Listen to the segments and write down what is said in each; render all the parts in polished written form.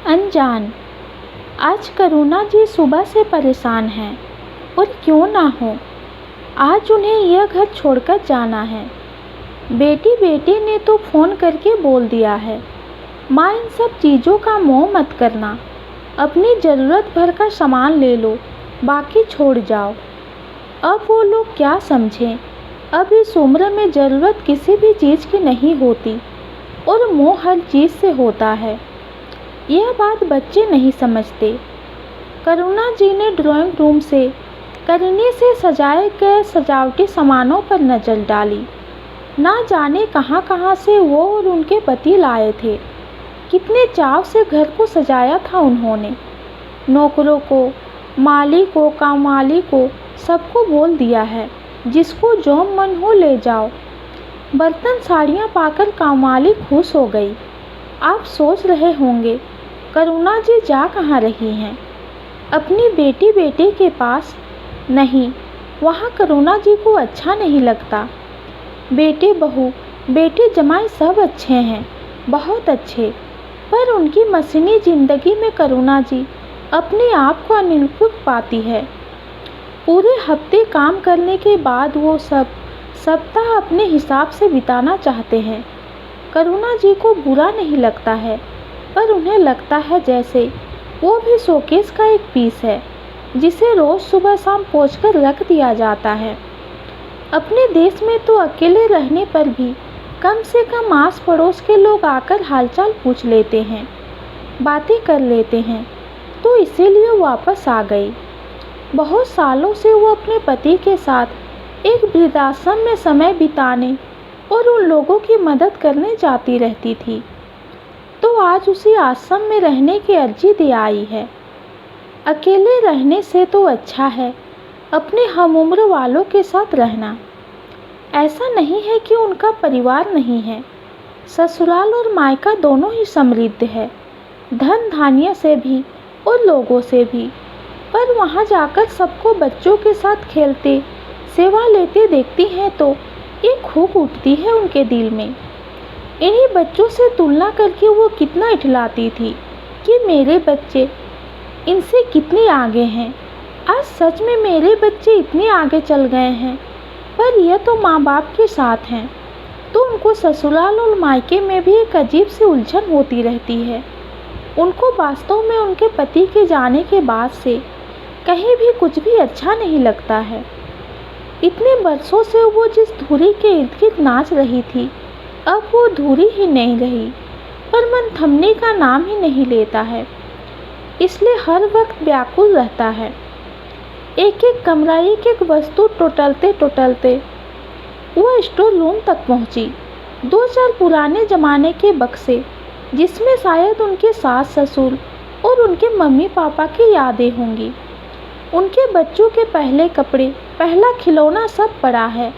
अनजान। आज करुणा जी सुबह से परेशान हैं और क्यों ना हो, आज उन्हें यह घर छोड़कर जाना है। बेटी ने तो फ़ोन करके बोल दिया है, माँ इन सब चीज़ों का मोह मत करना, अपनी ज़रूरत भर का सामान ले लो, बाकी छोड़ जाओ। अब वो लोग क्या समझें, अब इस उम्र में ज़रूरत किसी भी चीज़ की नहीं होती और मोह हर चीज़ से होता है। यह बात बच्चे नहीं समझते। करुणा जी ने ड्राइंग रूम से करनी से सजाए गए सजावटी सामानों पर नज़र डाली। ना जाने कहाँ कहाँ से वो और उनके पति लाए थे। कितने चाव से घर को सजाया था उन्होंने। नौकरों को, माली को, कामवाली को, सबको बोल दिया है, जिसको जो मन हो ले जाओ। बर्तन साड़ियाँ पाकर कामवाली खुश हो गई। आप सोच रहे होंगे करुणा जी जा कहाँ रही हैं? अपनी बेटी के पास? नहीं, वहाँ करुणा जी को अच्छा नहीं लगता। बेटे बहू, बेटे जमाई सब अच्छे हैं, बहुत अच्छे, पर उनकी मसीनी ज़िंदगी में करुणा जी अपने आप को अनिपुण पाती है। पूरे हफ्ते काम करने के बाद वो सब सप्ताह अपने हिसाब से बिताना चाहते हैं। करुणा जी को बुरा नहीं लगता है, पर उन्हें लगता है जैसे वो भी शोकेस का एक पीस है, जिसे रोज़ सुबह शाम पोंछकर रख दिया जाता है। अपने देश में तो अकेले रहने पर भी कम से कम आस पड़ोस के लोग आकर हालचाल पूछ लेते हैं, बातें कर लेते हैं, तो इसीलिए वापस आ गई। बहुत सालों से वो अपने पति के साथ एक वृद्धाश्रम में समय बिताने और उन लोगों की मदद करने जाती रहती थी, तो आज उसी आश्रम में रहने की अर्जी दे आई है। अकेले रहने से तो अच्छा है अपने हमउम्र वालों के साथ रहना। ऐसा नहीं है कि उनका परिवार नहीं है, ससुराल और मायका दोनों ही समृद्ध है, धन धान्य से भी और लोगों से भी, पर वहाँ जाकर सबको बच्चों के साथ खेलते, सेवा लेते देखती हैं तो एक खूब उठती है उनके दिल में। इन्हीं बच्चों से तुलना करके वो कितना इठलाती थी कि मेरे बच्चे इनसे कितने आगे हैं। आज सच में मेरे बच्चे इतने आगे चल गए हैं, पर यह तो माँ बाप के साथ हैं, तो उनको ससुराल और मायके में भी एक अजीब सी उलझन होती रहती है। उनको वास्तव में उनके पति के जाने के बाद से कहीं भी कुछ भी अच्छा नहीं लगता है। इतने बरसों से वो जिस धुरी के इर्द गिर्द नाच रही थी, अब वो धुरी ही नहीं रही, पर मन थमने का नाम ही नहीं लेता है, इसलिए हर वक्त व्याकुल रहता है। एक एक कमरा, एक एक वस्तु टोटलते टोटलते वो स्टोर रूम तक पहुंची। 2-4 पुराने ज़माने के बक्से, जिसमें शायद उनके सास ससुर और उनके मम्मी पापा की यादें होंगी। उनके बच्चों के पहले कपड़े, पहला खिलौना सब पड़ा है।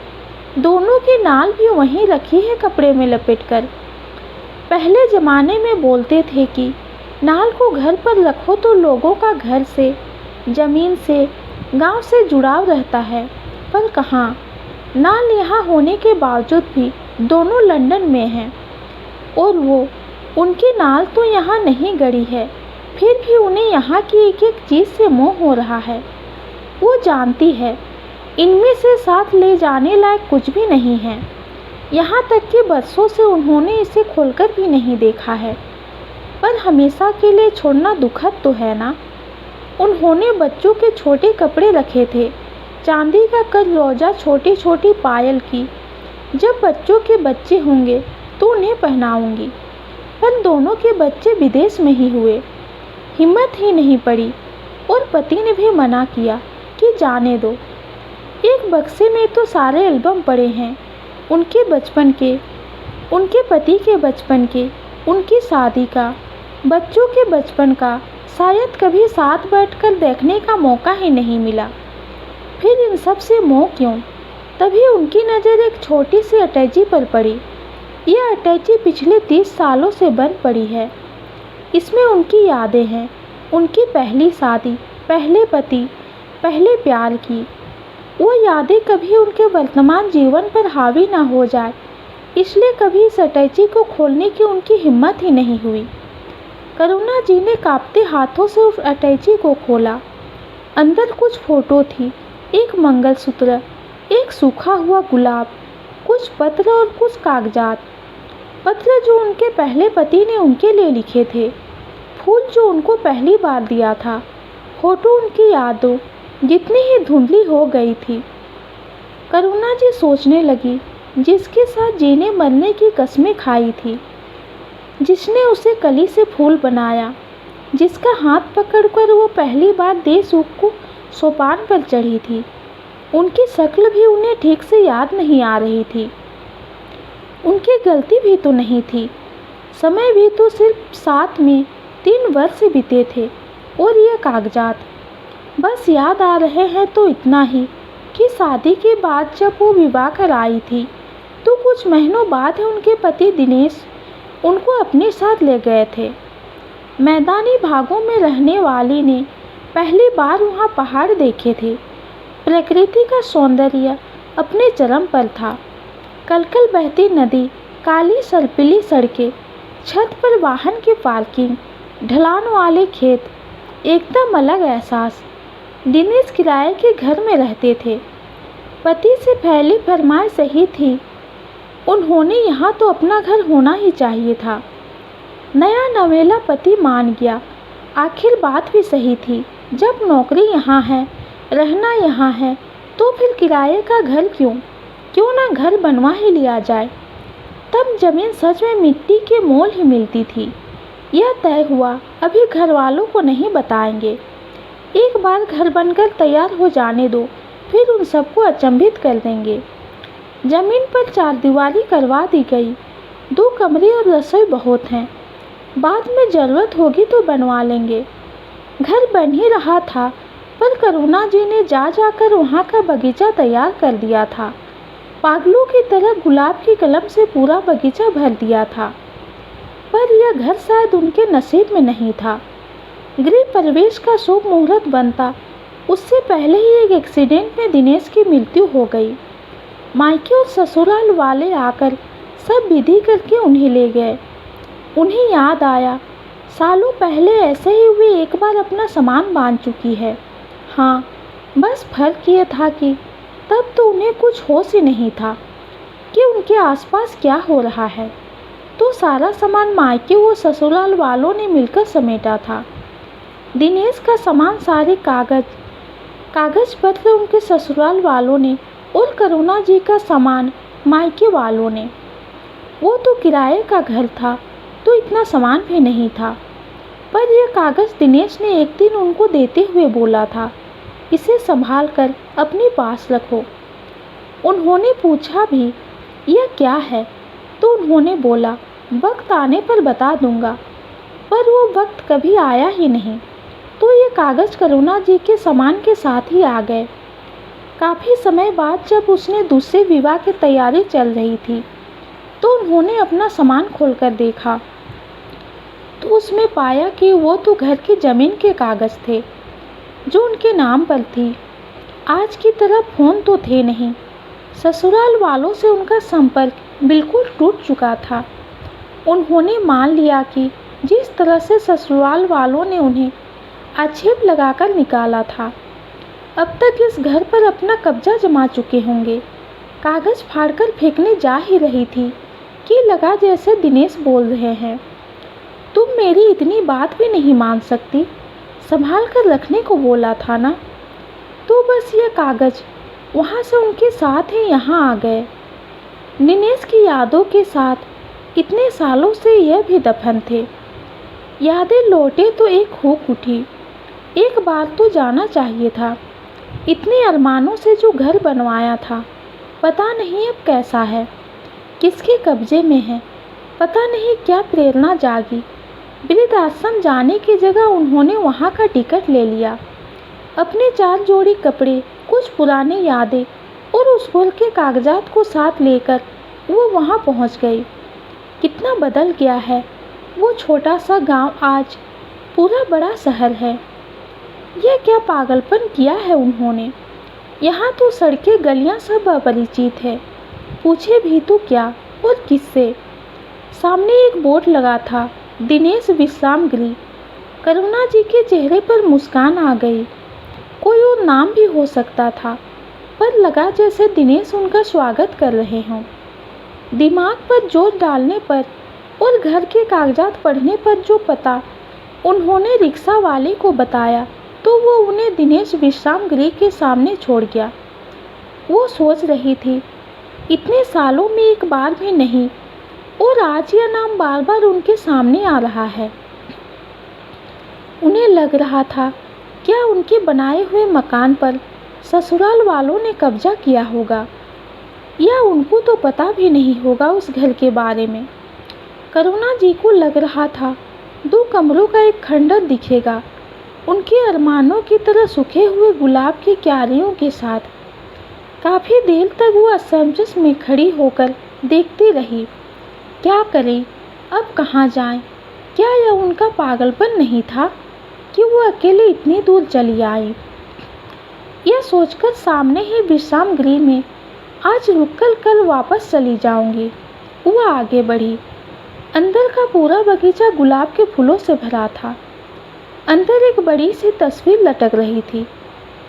दोनों की नाल भी वहीं रखी है कपड़े में लपेटकर। पहले ज़माने में बोलते थे कि नाल को घर पर रखो तो लोगों का घर से, ज़मीन से, गांव से जुड़ाव रहता है, पर कहाँ। नाल यहाँ होने के बावजूद भी दोनों लंदन में हैं और वो उनकी नाल तो यहाँ नहीं गड़ी है, फिर भी उन्हें यहाँ की एक एक चीज़ से मोह हो रहा है। वो जानती है इनमें से साथ ले जाने लायक कुछ भी नहीं है, यहाँ तक कि बरसों से उन्होंने इसे खोलकर भी नहीं देखा है, पर हमेशा के लिए छोड़ना दुखद तो है ना। उन्होंने बच्चों के छोटे कपड़े रखे थे, चांदी का कलौजा, छोटी छोटी पायल की। जब बच्चों के बच्चे होंगे तो उन्हें पहनाऊंगी, पर दोनों के बच्चे विदेश में ही हुए, हिम्मत ही नहीं पड़ी और पति ने भी मना किया कि जाने दो। एक बक्से में तो सारे एल्बम पड़े हैं, उनके बचपन के, उनके पति के बचपन के, उनकी शादी का, बच्चों के बचपन का। शायद कभी साथ बैठकर देखने का मौका ही नहीं मिला। फिर इन सब से मोह क्यों? तभी उनकी नज़र एक छोटी सी अटैची पर पड़ी। यह अटैची पिछले 30 सालों से बंद पड़ी है। इसमें उनकी यादें हैं, उनकी पहली शादी, पहले पति, पहले प्यार की। वो यादें कभी उनके वर्तमान जीवन पर हावी ना हो जाए, इसलिए कभी इस अटैची को खोलने की उनकी हिम्मत ही नहीं हुई। करुणा जी ने कांपते हाथों से उस अटैची को खोला। अंदर कुछ फोटो थी, एक मंगलसूत्र, एक सूखा हुआ गुलाब, कुछ पत्र और कुछ कागजात। पत्र जो उनके पहले पति ने उनके लिए लिखे थे, फूल जो उनको पहली बार दिया था, फोटो उनकी यादों जितनी ही धुंधली हो गई थी। करुणा जी सोचने लगी, जिसके साथ जीने मरने की कस्में खाई थी, जिसने उसे कली से फूल बनाया, जिसका हाथ पकड़कर वो पहली बार देश को सोपान पर चढ़ी थी, उनकी शक्ल भी उन्हें ठीक से याद नहीं आ रही थी। उनकी गलती भी तो नहीं थी, समय भी तो सिर्फ साथ में 3 वर्ष बीते थे। और ये कागजात बस याद आ रहे हैं तो इतना ही कि शादी के बाद जब वो विवाह कर आई थी तो कुछ महीनों बाद ही उनके पति दिनेश उनको अपने साथ ले गए थे। मैदानी भागों में रहने वाली ने पहली बार वहाँ पहाड़ देखे थे। प्रकृति का सौंदर्य अपने चरम पर था। कलकल बहती नदी, काली सर्पिली सड़कें, छत पर वाहन की पार्किंग, ढलान वाले खेत, एकदम अलग एहसास। दिनेश किराए के घर में रहते थे। पति से पहली फरमाइश सही थी, उन्होंने यहाँ तो अपना घर होना ही चाहिए था। नया नवेला पति मान गया। आखिर बात भी सही थी, जब नौकरी यहाँ है, रहना यहाँ है, तो फिर किराए का घर क्यों ना घर बनवा ही लिया जाए। तब जमीन सच में मिट्टी के मोल ही मिलती थी। यह तय हुआ, अभी घर वालों को नहीं बताएंगे। एक बार घर बनकर तैयार हो जाने दो, फिर उन सबको अचंभित कर देंगे। जमीन पर 4 दीवारी करवा दी गई। 2 कमरे और रसोई बहुत हैं, बाद में ज़रूरत होगी तो बनवा लेंगे। घर बन ही रहा था, पर करुणा जी ने जाकर वहाँ का बगीचा तैयार कर दिया था। पागलों की तरह गुलाब की कलम से पूरा बगीचा भर दिया था। पर यह घर शायद उनके नसीब में नहीं था। गृह प्रवेश का शुभ मुहूर्त बनता, उससे पहले ही एक एक्सीडेंट में दिनेश की मृत्यु हो गई। मायके और ससुराल वाले आकर सब विधि करके उन्हें ले गए। उन्हें याद आया, सालों पहले ऐसे ही वे एक बार अपना सामान बांध चुकी है। हाँ, बस फर्क ये था कि तब तो उन्हें कुछ होश ही नहीं था कि उनके आसपास क्या हो रहा है। तो सारा सामान मायके व ससुराल वालों ने मिलकर समेटा था। दिनेश का सामान, सारे कागज पत्र उनके ससुराल वालों ने, और करुणा जी का सामान मायके वालों ने। वो तो किराए का घर था, तो इतना सामान भी नहीं था। पर यह कागज दिनेश ने एक दिन उनको देते हुए बोला था, इसे संभाल कर अपने पास रखो। उन्होंने पूछा भी, यह क्या है? तो उन्होंने बोला, वक्त आने पर बता दूंगा। पर वो वक्त कभी आया ही नहीं। तो ये कागज़ करुणा जी के सामान के साथ ही आ गए। काफ़ी समय बाद जब उसने दूसरे विवाह की तैयारी चल रही थी, तो उन्होंने अपना सामान खोलकर देखा, तो उसमें पाया कि वो तो घर की ज़मीन के कागज़ थे जो उनके नाम पर थी। आज की तरह फ़ोन तो थे नहीं। ससुराल वालों से उनका संपर्क बिल्कुल टूट चुका था। उन्होंने मान लिया कि जिस तरह से ससुराल वालों ने उन्हें आक्षेप लगाकर निकाला था, अब तक इस घर पर अपना कब्जा जमा चुके होंगे। कागज़ फाड़कर फेंकने जा ही रही थी कि लगा जैसे दिनेश बोल रहे हैं, तुम मेरी इतनी बात भी नहीं मान सकती, संभाल कर रखने को बोला था ना। तो बस ये कागज़ वहाँ से उनके साथ ही यहाँ आ गए। दिनेश की यादों के साथ इतने सालों से यह भी दफन थे। यादें लौटे तो एक हुक उठी, एक बार तो जाना चाहिए था। इतने अरमानों से जो घर बनवाया था, पता नहीं अब कैसा है, किसके कब्जे में है। पता नहीं क्या प्रेरणा जागी। वृद्धाश्रम जाने की जगह उन्होंने वहाँ का टिकट ले लिया। अपने 4 जोड़ी कपड़े, कुछ पुरानी यादें और उस घर के कागजात को साथ लेकर वो वहाँ पहुँच गई। कितना बदल गया है वो छोटा सा गांव, आज पूरा बड़ा शहर है। यह क्या पागलपन किया है उन्होंने। यहाँ तो सड़कें गलियाँ सब अपरिचित है, पूछे भी तो क्या और किससे। सामने एक बोर्ड लगा था, दिनेश विश्राम गृह। करुणा जी के चेहरे पर मुस्कान आ गई। कोई और नाम भी हो सकता था, पर लगा जैसे दिनेश उनका स्वागत कर रहे हों। दिमाग पर जोर डालने पर और घर के कागजात पढ़ने पर जो पता उन्होंने रिक्शा वाले को बताया, तो वो उन्हें दिनेश विश्राम गृह के सामने छोड़ गया। वो सोच रही थी, इतने सालों में एक बार भी नहीं, और आज यह नाम बार बार उनके सामने आ रहा है। उन्हें लग रहा था, क्या उनके बनाए हुए मकान पर ससुराल वालों ने कब्जा किया होगा, या उनको तो पता भी नहीं होगा उस घर के बारे में। करुणा जी को लग रहा था 2 कमरों का एक खंडर दिखेगा, उनके अरमानों की तरह सूखे हुए गुलाब की क्यारियों के साथ। काफ़ी देर तक वो असमंजस में खड़ी होकर देखती रही। क्या करें, अब कहाँ जाएं? क्या यह उनका पागलपन नहीं था कि वो अकेले इतनी दूर चली आई? यह सोचकर सामने ही विश्राम गृह में आज रुककर कल वापस चली जाऊंगी, वो आगे बढ़ी। अंदर का पूरा बगीचा गुलाब के फूलों से भरा था। अंदर एक बड़ी सी तस्वीर लटक रही थी।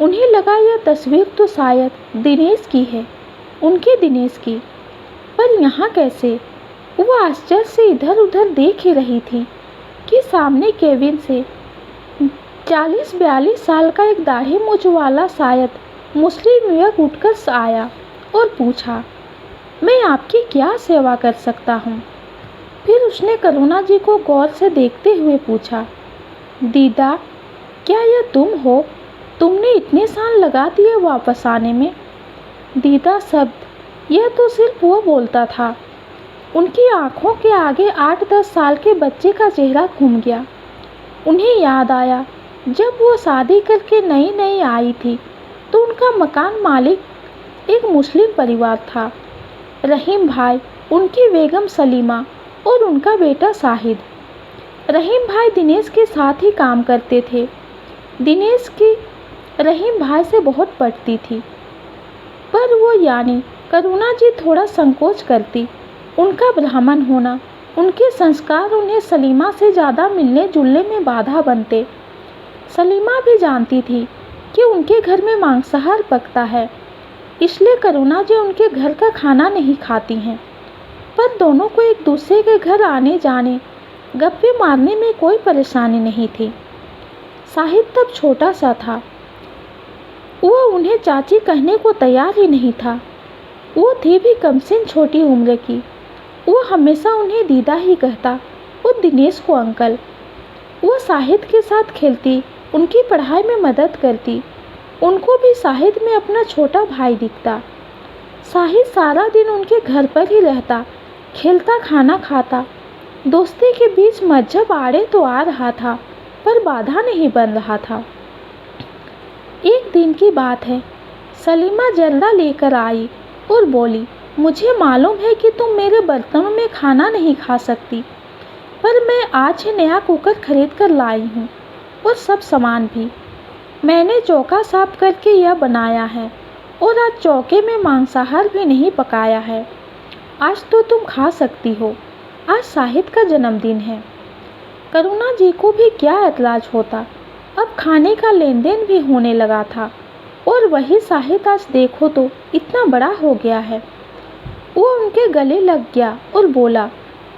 उन्हें लगा यह तस्वीर तो शायद दिनेश की है, उनके दिनेश की। पर यहाँ कैसे? वो आश्चर्य से इधर उधर देख ही रही थी कि सामने केबिन से 40-42 साल का एक दाढ़ी मूंछ वाला शायद मुस्लिम युवक उठकर आया और पूछा, मैं आपकी क्या सेवा कर सकता हूँ? फिर उसने करुणा जी को गौर से देखते हुए पूछा, दीदा, क्या यह तुम हो? तुमने इतने साल लगा दिए वापस आने में। दीदा शब्द यह तो सिर्फ वो बोलता था। उनकी आंखों के आगे 8-10 साल के बच्चे का चेहरा घूम गया। उन्हें याद आया, जब वो शादी करके नई नई आई थी तो उनका मकान मालिक एक मुस्लिम परिवार था। रहीम भाई, उनकी बेगम सलीमा और उनका बेटा शाहिद। रहीम भाई दिनेश के साथ ही काम करते थे। दिनेश की रहीम भाई से बहुत पटती थी, पर वो यानी करुणा जी थोड़ा संकोच करती। उनका ब्राह्मण होना, उनके संस्कार उन्हें सलीमा से ज़्यादा मिलने जुलने में बाधा बनते। सलीमा भी जानती थी कि उनके घर में मांसाहार पकता है, इसलिए करुणा जी उनके घर का खाना नहीं खाती हैं। पर दोनों को एक दूसरे के घर आने जाने, गप्पे मारने में कोई परेशानी नहीं थी। शाहिद तब छोटा सा था। वो उन्हें चाची कहने को तैयार ही नहीं था। वो थी भी कमसिन छोटी उम्र की। वो हमेशा उन्हें दीदा ही कहता और दिनेश को अंकल। वो शाहिद के साथ खेलती, उनकी पढ़ाई में मदद करती। उनको भी शाहिद में अपना छोटा भाई दिखता। शाहिद सारा दिन उनके घर पर ही रहता, खेलता, खाना खाता। दोस्ती के बीच मजहब आड़े तो आ रहा था, पर बाधा नहीं बन रहा था। एक दिन की बात है, सलीमा जल्दा लेकर आई और बोली, मुझे मालूम है कि तुम मेरे बर्तनों में खाना नहीं खा सकती, पर मैं आज ही नया कुकर खरीद कर लाई हूँ और सब सामान भी। मैंने चौका साफ करके यह बनाया है और आज चौके में मांसाहार भी नहीं पकाया है। आज तो तुम खा सकती हो। आज शाहिद का जन्मदिन है। करुणा जी को भी क्या एतराज होता, अब खाने का लेन देन भी होने लगा था। और वही शाहिद आज देखो तो इतना बड़ा हो गया है। वो उनके गले लग गया और बोला,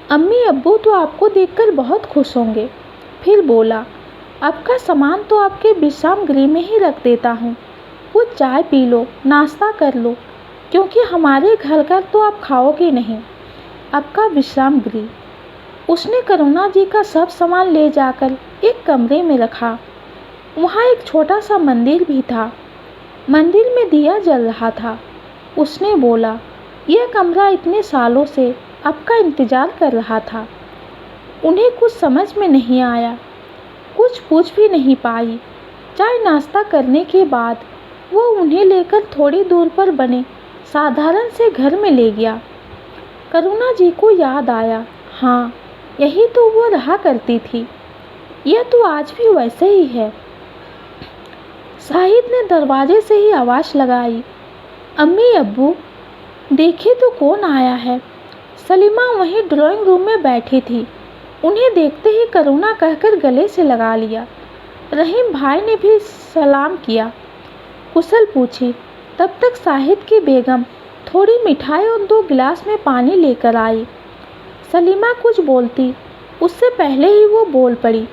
अम्मी अब्बू तो आपको देखकर बहुत खुश होंगे। फिर बोला, आपका सामान तो आपके विश्राम गृह में ही रख देता हूँ। वो चाय पी लो, नाश्ता कर लो, क्योंकि हमारे घर का तो आप खाओगे नहीं। आपका विश्राम गृह। उसने करुणा जी का सब सामान ले जाकर एक कमरे में रखा। वहाँ एक छोटा सा मंदिर भी था। मंदिर में दिया जल रहा था। उसने बोला, यह कमरा इतने सालों से आपका इंतज़ार कर रहा था। उन्हें कुछ समझ में नहीं आया, कुछ पूछ भी नहीं पाई। चाय नाश्ता करने के बाद वो उन्हें लेकर थोड़ी दूर पर बने साधारण से घर में ले गया। करुणा जी को याद आया, हाँ, यही तो वो रहा करती थी। यह तो आज भी वैसे ही है। शाहिद ने दरवाजे से ही आवाज़ लगाई, अम्मी अब्बू, देखिए तो कौन आया है। सलीमा वहीं ड्राइंग रूम में बैठी थी। उन्हें देखते ही करुणा कहकर गले से लगा लिया। रहीम भाई ने भी सलाम किया, कुशल पूछी। तब तक साहिद की बेगम थोड़ी मिठाई और 2 गिलास में पानी लेकर आई। सलीमा कुछ बोलती उससे पहले ही वो बोल पड़ी।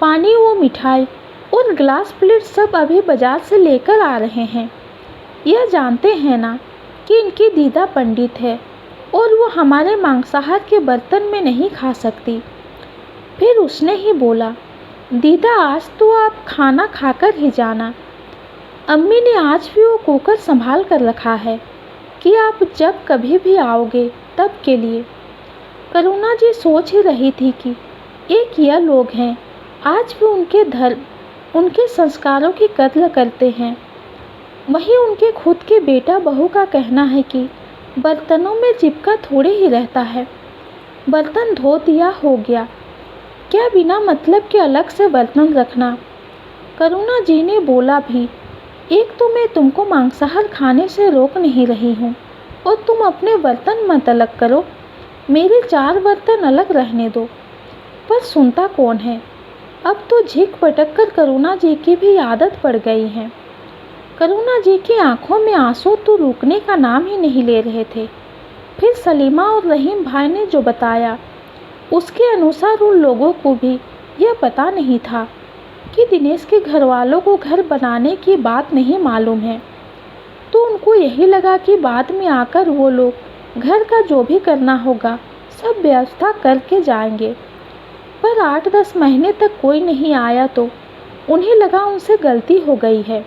पानी, वो मिठाई और गिलास प्लेट सब अभी बाजार से लेकर आ रहे हैं। यह जानते हैं ना कि इनकी दीदा पंडित है और वो हमारे मांसाहार के बर्तन में नहीं खा सकती। फिर उसने ही बोला, दीदा आज तो आप खाना खाकर ही जाना। अम्मी ने आज भी वो कुकर संभाल कर रखा है कि आप जब कभी भी आओगे तब के लिए। करुणा जी सोच ही रही थी कि एक यह लोग हैं आज भी उनके धर्म, उनके संस्कारों की कद्र करते हैं। वहीं उनके खुद के बेटा बहू का कहना है कि बर्तनों में चिपका थोड़े ही रहता है, बर्तन धो दिया हो गया, क्या बिना मतलब के अलग से बर्तन रखना। करुणा जी ने बोला भी, एक तो मैं तुमको मांसाहार खाने से रोक नहीं रही हूँ और तुम अपने बर्तन मत अलग करो, मेरे 4 बर्तन अलग रहने दो। पर सुनता कौन है। अब तो झिक पटक कर करुणा जी की भी आदत पड़ गई है। करुणा जी की आंखों में आंसू तो रुकने का नाम ही नहीं ले रहे थे। फिर सलीमा और रहीम भाई ने जो बताया उसके अनुसार उन लोगों को भी यह पता नहीं था कि दिनेश के घर वालों को घर बनाने की बात नहीं मालूम है। तो उनको यही लगा कि बाद में आकर वो लोग घर का जो भी करना होगा सब व्यवस्था करके जाएंगे। पर 8-10 महीने तक कोई नहीं आया तो उन्हें लगा उनसे गलती हो गई है।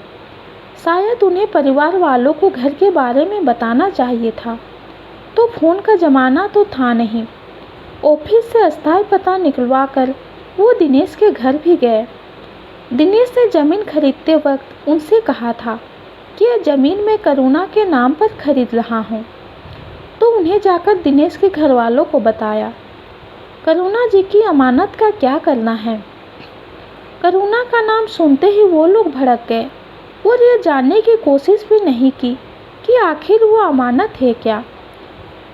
शायद उन्हें परिवार वालों को घर के बारे में बताना चाहिए था। तो फ़ोन का ज़माना तो था नहीं। ऑफिस से अस्थायी पता निकलवा कर वो दिनेश के घर भी गए। दिनेश ने ज़मीन खरीदते वक्त उनसे कहा था कि यह ज़मीन मैं करुणा के नाम पर खरीद रहा हूँ। तो उन्हें जाकर दिनेश के घर वालों को बताया। करुणा जी की अमानत का क्या करना है। करुणा का नाम सुनते ही वो लोग भड़क गए और यह जानने की कोशिश भी नहीं की कि आखिर वो अमानत है क्या।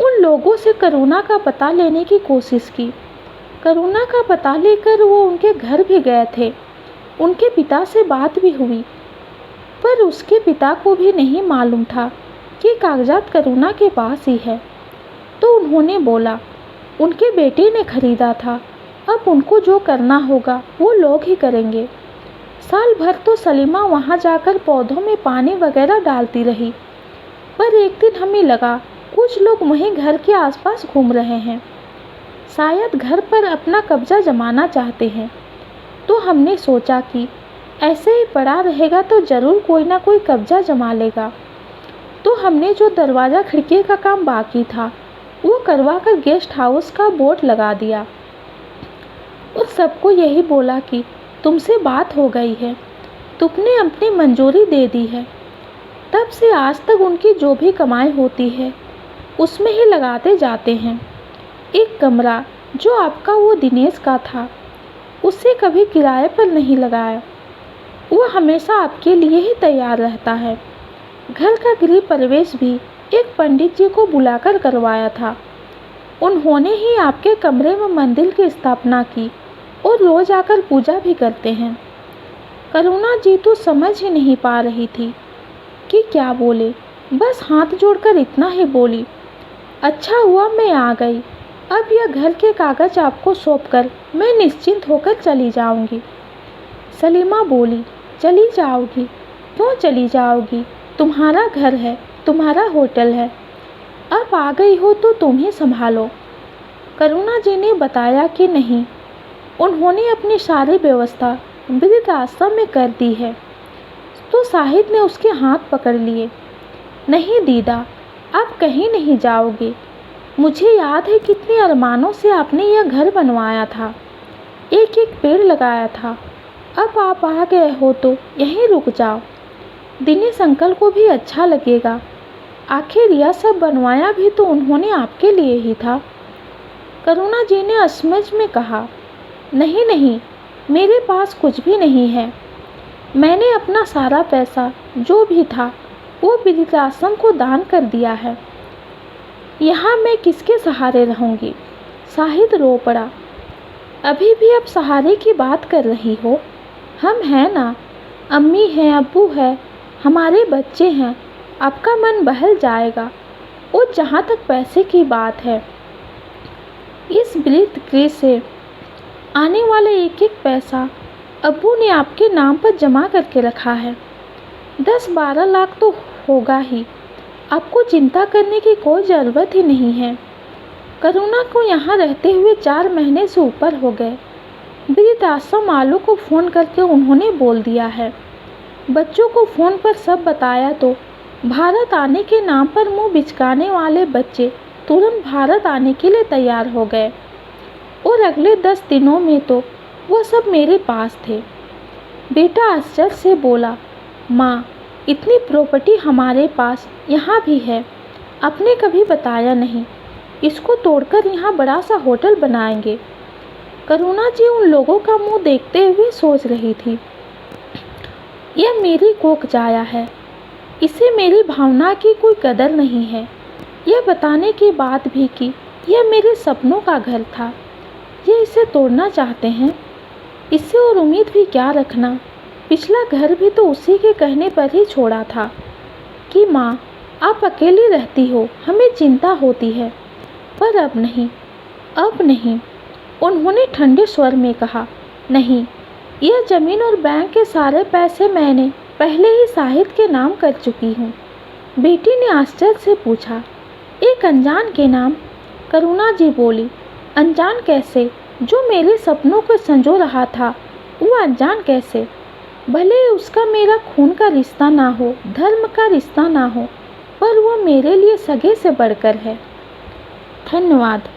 उन लोगों से करुणा का पता लेने की कोशिश की। करुणा का पता लेकर वो उनके घर भी गए थे। उनके पिता से बात भी हुई, पर उसके पिता को भी नहीं मालूम था कि कागजात करुणा के पास ही है। तो उन्होंने बोला उनके बेटे ने खरीदा था, अब उनको जो करना होगा वो लोग ही करेंगे। साल भर तो सलीमा वहाँ जाकर पौधों में पानी वगैरह डालती रही, पर एक दिन हमें लगा कुछ लोग वहीं घर के आसपास घूम रहे हैं, शायद घर पर अपना कब्जा जमाना चाहते हैं। तो हमने सोचा कि ऐसे ही पड़ा रहेगा तो ज़रूर कोई ना कोई कब्जा जमा लेगा। तो हमने जो दरवाज़ा खिड़की का काम बाकी था वो करवा कर गेस्ट हाउस का बोर्ड लगा दिया और सबको यही बोला कि तुमसे बात हो गई है, तुमने अपनी मंजूरी दे दी है। तब से आज तक उनकी जो भी कमाई होती है उसमें ही लगाते जाते हैं। एक कमरा जो आपका वो दिनेश का था उसे कभी किराए पर नहीं लगाया, वो हमेशा आपके लिए ही तैयार रहता है। घर का गृह प्रवेश भी एक पंडित जी को बुलाकर करवाया था। उन्होंने ही आपके कमरे में मंदिर की स्थापना की और रोज आकर पूजा भी करते हैं। करुणा जी तो समझ ही नहीं पा रही थी कि क्या बोले, बस हाथ जोड़कर इतना ही बोली, अच्छा हुआ मैं आ गई, अब यह घर के कागज आपको सौंपकर मैं निश्चिंत होकर चली जाऊंगी। सलीमा बोली, चली जाओगी? क्यों चली जाओगी? तुम्हारा घर है, तुम्हारा होटल है, अब आ गई हो तो तुम ही संभालो। करुणा जी ने बताया कि नहीं, उन्होंने अपनी सारी व्यवस्था वृद्धाश्रम में कर दी है। तो साहिद ने उसके हाथ पकड़ लिए। नहीं दीदा, आप कहीं नहीं जाओगे, मुझे याद है कितने अरमानों से आपने यह घर बनवाया था, एक एक पेड़ लगाया था, अब आप आ गए हो तो यहीं रुक जाओ। दिनेश अंकल को भी अच्छा लगेगा, आखिर यह सब बनवाया भी तो उन्होंने आपके लिए ही था। करुणा जी ने असमझ में कहा, नहीं नहीं, मेरे पास कुछ भी नहीं है, मैंने अपना सारा पैसा जो भी था वो वृद्धाश्रम को दान कर दिया है, यहाँ मैं किसके सहारे रहूँगी। साहिद रो पड़ा। अभी भी आप सहारे की बात कर रही हो? हम हैं ना, अम्मी हैं, अब्बू है, हमारे बच्चे हैं। आपका मन बहल जाएगा। और जहाँ तक पैसे की बात है, इस वृद्ध गृह से आने वाला एक एक पैसा अब्बू ने आपके नाम पर जमा करके रखा है। 10-12 लाख तो होगा ही। आपको चिंता करने की कोई ज़रूरत ही नहीं है। करुणा को यहाँ रहते हुए 4 महीने से ऊपर हो गए। वृद्धाश्रम आलू को फ़ोन करके उन्होंने बोल दिया है। बच्चों को फ़ोन पर सब बताया तो भारत आने के नाम पर मुंह बिचकाने वाले बच्चे तुरंत भारत आने के लिए तैयार हो गए। और अगले 10 दिनों में तो वह सब मेरे पास थे। बेटा आश्चर्य से बोला, माँ, इतनी प्रॉपर्टी हमारे पास यहाँ भी है। आपने कभी बताया नहीं। इसको तोड़कर यहाँ बड़ा सा होटल बनाएंगे। करुणा जी उन लोगों का मुंह देखते हुए सोच रही थी। यह मेरी कोख जाया है। इसे मेरी भावना की कोई कदर नहीं है। यह बताने के बाद भी कि यह मेरे सपनों का घर था, ये इसे तोड़ना चाहते हैं। इससे और उम्मीद भी क्या रखना। पिछला घर भी तो उसी के कहने पर ही छोड़ा था कि माँ, आप अकेली रहती हो, हमें चिंता होती है। पर अब नहीं, अब नहीं। उन्होंने ठंडे स्वर में कहा, नहीं, यह ज़मीन और बैंक के सारे पैसे मैंने पहले ही साहिद के नाम कर चुकी हूँ। बेटी ने आश्चर्य से पूछा, एक अनजान के नाम? करुणा जी बोली, अनजान कैसे? जो मेरे सपनों को संजो रहा था, वो अनजान कैसे? भले उसका मेरा खून का रिश्ता ना हो, धर्म का रिश्ता ना हो, पर वह मेरे लिए सगे से बढ़कर है। धन्यवाद।